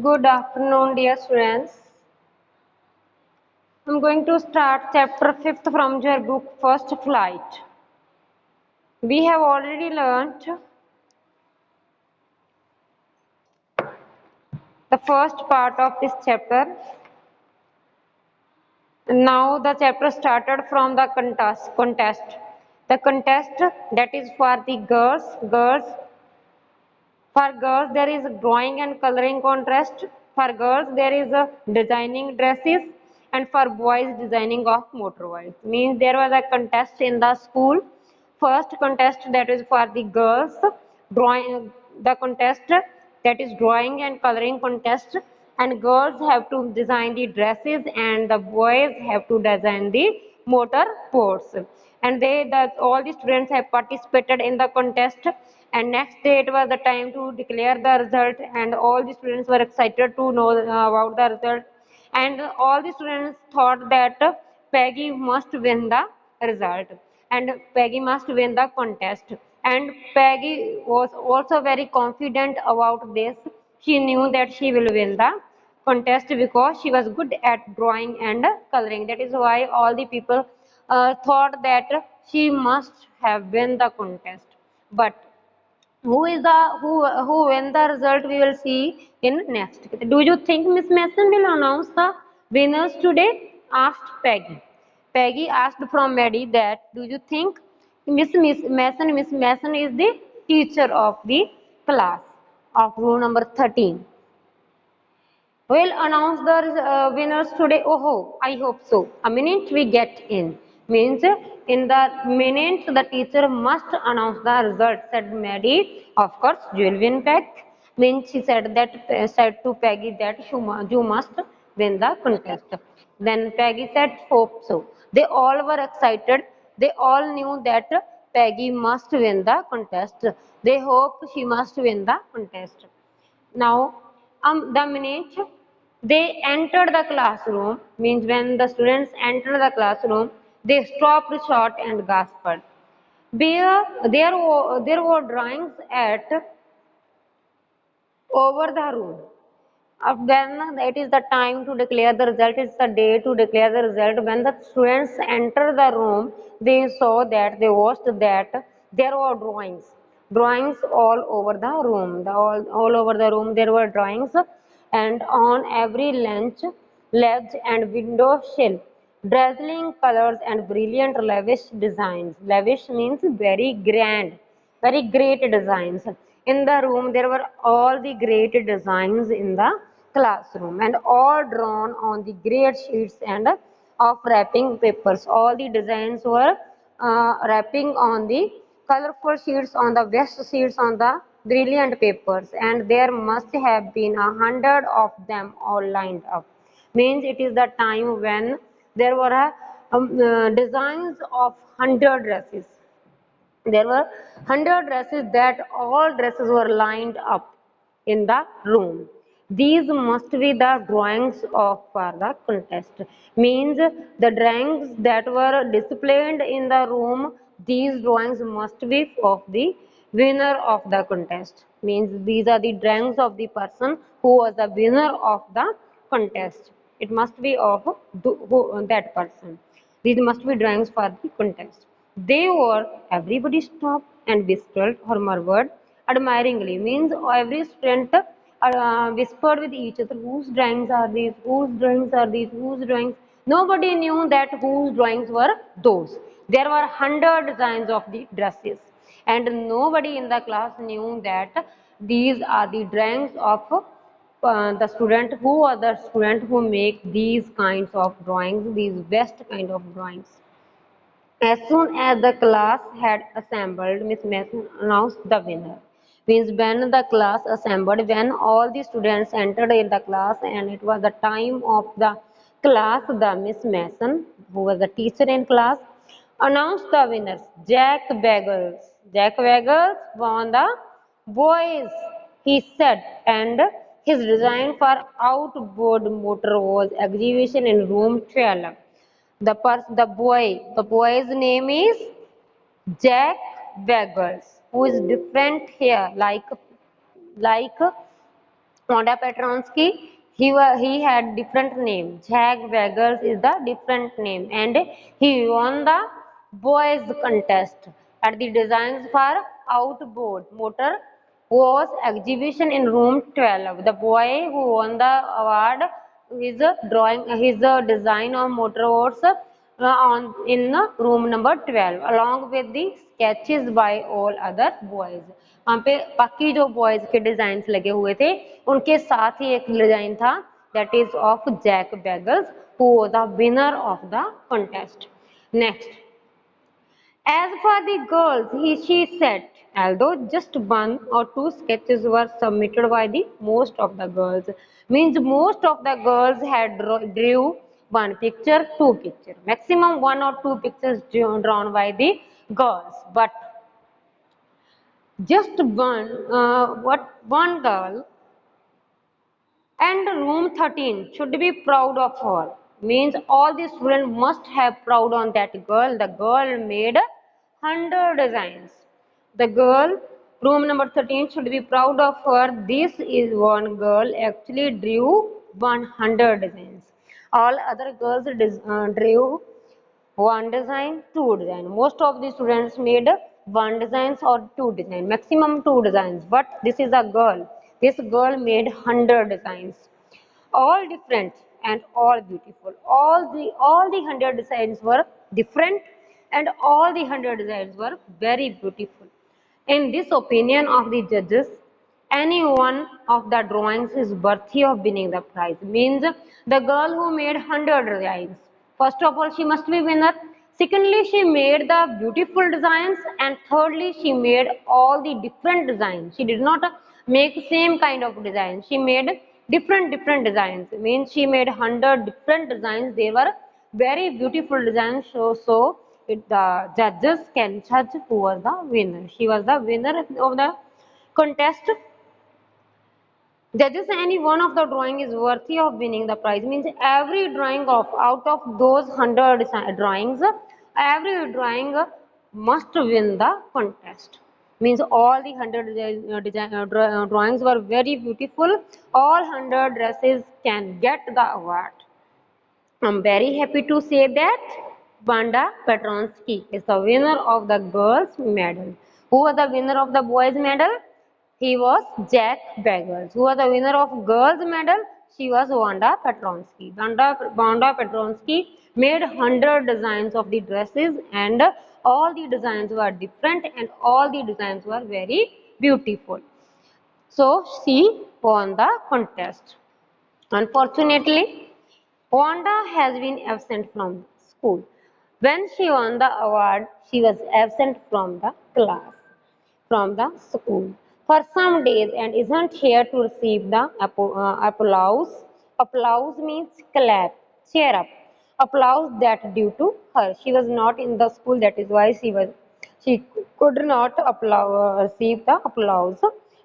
Good afternoon, dear students. I'm going to start chapter 5th from your book First Flight. We have already learnt the first part of this chapter. Now the chapter started from the contest. The contest that is for the girls. For girls, there is drawing and coloring contest. For girls, there is a designing dresses, and for boys, designing of motorbikes. Means there was a contest in the school. First contest that is for the girls, drawing. The contest that is drawing and coloring contest, and girls have to design the dresses, and the boys have to design the motor sports. And all the students have participated in the contest, and next day it was the time to declare the result, and all the students were excited to know about the result, and all the students thought that Peggy must win the result, and Peggy must win the contest, and Peggy was also very confident about this. She knew that she will win the contest because she was good at drawing and coloring. That is why all the people thought that she must have won the contest. But who win the result we will see in next. Do you think Miss Mason will announce the winners today? Asked Peggy. Peggy asked from Maddie that do you think Miss Mason is the teacher of the class of room number 13. We'll announce the winners today. Oh, I hope so. A minute we get in. Means in the minute the teacher must announce the result, said Maddie. Of course, you will win back. Means she said that said to Peggy that you must win the contest. Then Peggy said, hope so. They all were excited. They all knew that Peggy must win the contest. They hoped she must win the contest. Now, the minute they entered the classroom, means when the students entered the classroom, they stopped short and gasped. There were drawings at over the room. When it is the time to declare the result, it's the day to declare the result. When the students enter the room, they saw that they watched that there were drawings all over the room. All over the room there were drawings, and on every ledge and window sill, dazzling colors and brilliant lavish designs. Lavish means very grand, very great designs. In the room there were all the great designs in the classroom, and all drawn on the great sheets and of wrapping papers. All the designs were wrapping on the colorful sheets, on the best sheets, on the brilliant papers, and there must have been 100 of them all lined up. Means it is the time when there were designs of 100 dresses. There were 100 dresses, that all dresses were lined up in the room. These must be the drawings of for the contest. Means the drawings that were displayed in the room, these drawings must be of the winner of the contest. Means these are the drawings of the person who was the winner of the contest. It must be of that person. These must be drawings for the contest. They were, everybody stopped and whispered or murmured admiringly. Means every student whispered with each other, whose drawings are these, whose drawings are these, whose drawings. Nobody knew that whose drawings were those. There were 100 designs of the dresses, and nobody in the class knew that these are the drawings of the student who are the student who make these kinds of drawings, these best kind of drawings. As soon as the class had assembled, Miss Mason announced the winner. Means when the class assembled, when all the students entered in the class and it was the time of the class, the Miss Mason, who was the teacher in class, announced the winners. Jack Bagels. Jack Bagels won the boys, he said, and his design for outboard motor was exhibition in room 12. The boy's name is Jack Bagels, who is different here, like Wanda Petronsky, he had different name. Jack Vegas is the different name, and he won the boys contest at the Designs for Outboard Motor was exhibition in room 12. The boy who won the award, his design of motor boats on in room number 12 along with the sketches by all other boys. वहाँ पे बाकी जो boys के design लगे हुए थे उनके साथ ही एक डिजाइन था that is of Jack Bagels who was the winner of the contest. Next, as for the girls, she said, although just one or two sketches were submitted by the most of the girls, means most of the girls had drew one picture, two picture, maximum one or two pictures drawn by the girls, but just one girl and room 13 should be proud of her. Means all the students must have proud on that girl. The girl made 100 designs. The girl, room number 13 should be proud of her. This is one girl actually drew 100 designs. All other girls drew one design, two design. Most of the students made one designs or two design, maximum two designs. But this is a girl. This girl made 100 designs, all different and all beautiful. All the 100 designs were different, and all the 100 designs were very beautiful. In this opinion of the judges, any one of the drawings is worthy of winning the prize. Means the girl who made 100 designs, first of all she must be winner. Secondly, she made the beautiful designs, and thirdly, she made all the different designs. She did not make same kind of design. She made different designs. Means she made 100 different designs. They were very beautiful designs. The judges can judge who was the winner. She was the winner of the contest. Judges, any one of the drawing is worthy of winning the prize. Means every drawing of out of those 100 drawings, every drawing must win the contest. Means all the 100 drawings were very beautiful. All 100 dresses can get the award. I'm very happy to say that Vanda Petronsky is the winner of the girls' medal. Who was the winner of the boys' medal? He was Jack Bagels. Who was the winner of girls' medal? She was Vanda Petronsky. Vanda Petronsky made 100 designs of the dresses, and all the designs were different and all the designs were very beautiful. So she won the contest. Unfortunately, Wanda has been absent from school. When she won the award, she was absent from the class, from the school for some days and isn't here to receive the applause. Applause means clap, cheer up. Applause that due to her. She was not in the school, that is why she could not receive the applause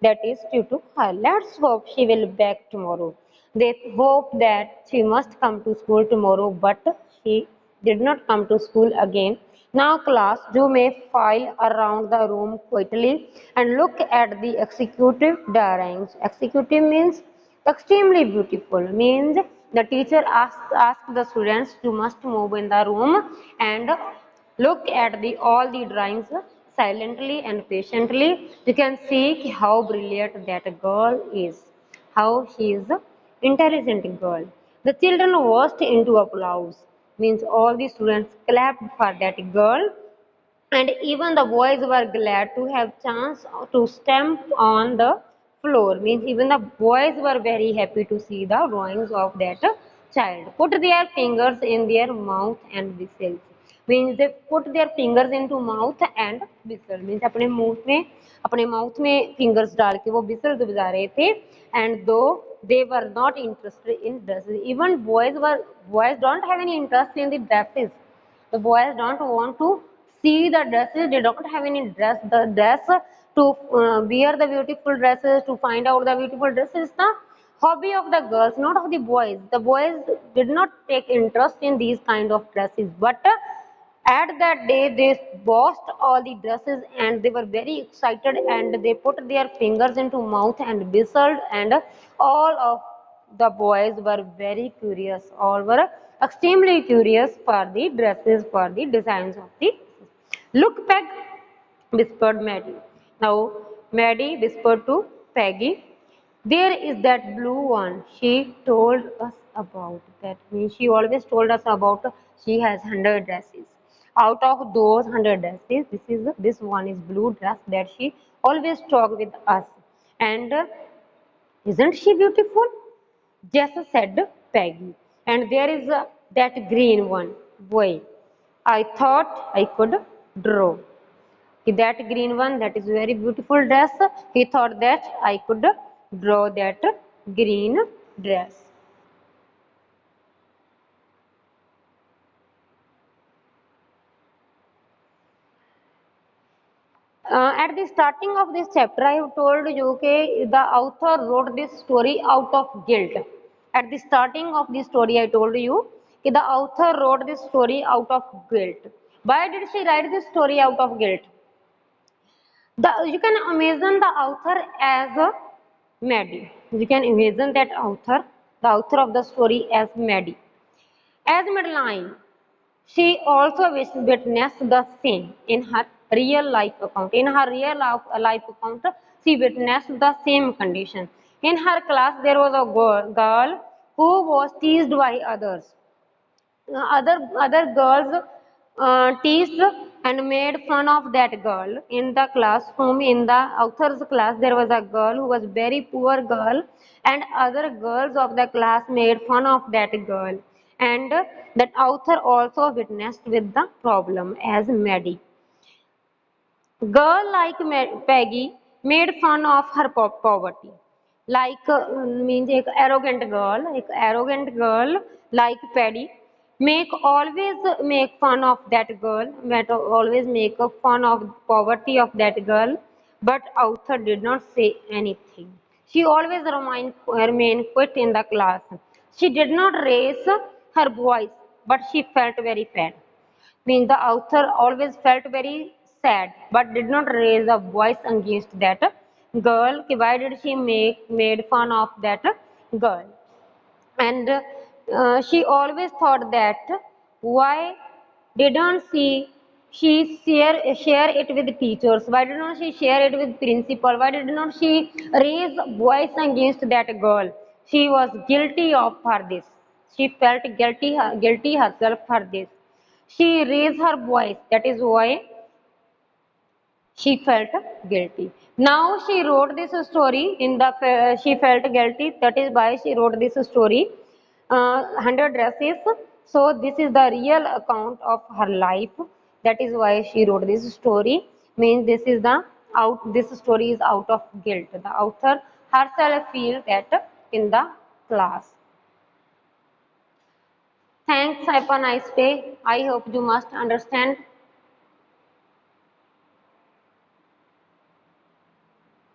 that is due to her. Let's hope she will be back tomorrow. They hope that she must come to school tomorrow, but she did not come to school again. Now, class, you may file around the room quietly and look at the executive drawings. Executive means extremely beautiful. Means the teacher asks the students to must move in the room and look at all the drawings silently and patiently. You can see how brilliant that girl is, how she is an intelligent girl. The children burst into applause. Means all the students clapped for that girl, and even the boys were glad to have chance to stamp on the floor. Means even the boys were very happy to see the drawings of that child. Put their fingers in their mouth and whistle. Means they put their fingers into mouth and whistle. Means अपने mouth में fingers डाल के वो whistles बजा रहे थे. And though they were not interested in dresses, even boys don't have any interest in the dresses. The boys don't want to see the dresses. They don't have any dress to wear the beautiful dresses, to find out the beautiful dresses. The hobby of the girls, not of the boys. The boys did not take interest in these kind of dresses, but At that day they washed all the dresses and they were very excited and they put their fingers into mouth and whistled, and all of the boys were very curious, all were extremely curious for the dresses, for the designs of the look, Peg, whispered Maddie. Now Maddie whispered to Peggy, there is that blue one she told us about. That means she always told us about she has 100 dresses. Out of those 100 dresses, this one is blue dress that she always talk with us. And isn't she beautiful? Just said Peggy. And there is that green one. Boy, I thought I could draw. That green one, that is very beautiful dress. He thought that I could draw that green dress. At the starting of this chapter, I have told you okay, the author wrote this story out of guilt. At the starting of the story, I told you okay, the author wrote this story out of guilt. Why did she write this story out of guilt? You can imagine the author as a Maddie. You can imagine that author, the author of the story as Maddie. As Madeline, she also witnessed the same in her real life account. In her real life account, she witnessed the same condition. In her class, there was a girl who was teased by others. Other girls teased and made fun of that girl in the classroom. In the author's class there was a girl who was very poor girl, and other girls of the class made fun of that girl, and that author also witnessed with the problem as Maddie. Girl like Peggy made fun of her poverty. Like means एक arrogant girl like Paddy make always make fun of that girl, always make a fun of poverty of that girl. But author did not say anything. She always remained quiet in the class. She did not raise her voice, but she felt very sad. Means the author always felt very sad but did not raise a voice against that girl. Why did she made fun of that girl? And she always thought that why didn't she share it with teachers? Why did not she share it with principal? Why did not she raise voice against that girl? She was guilty of for this. She felt guilty herself for this. She raised her voice. That is why she felt guilty. Now she wrote this story in the she felt guilty. That is why she wrote this story. 100 dresses. So this is the real account of her life. That is why she wrote this story. Means this is the out. This story is out of guilt. The author herself feels that in the class. Thanks. Have a nice day. I hope you must understand